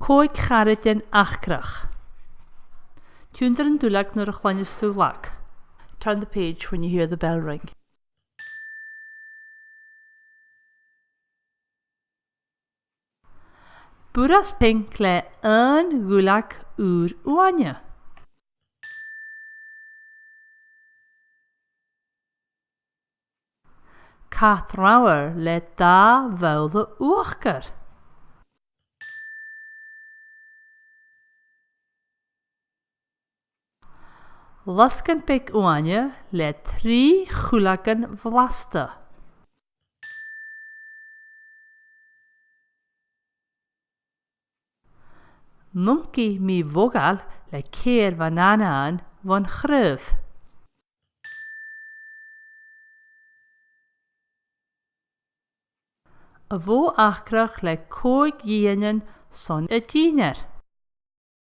Coig charidin achkrach. Tunder and dulak nor a chlanys lak. Turn the page when you hear the bell ring. Buras pink le gulak uanya. Cathrawar le da vuilde oorker. Lusken pik oanje le 3 gulaken vlaste. Monkey mi vogal le keer vanana van gruf. A vo achkrach le koig jenen son a giner.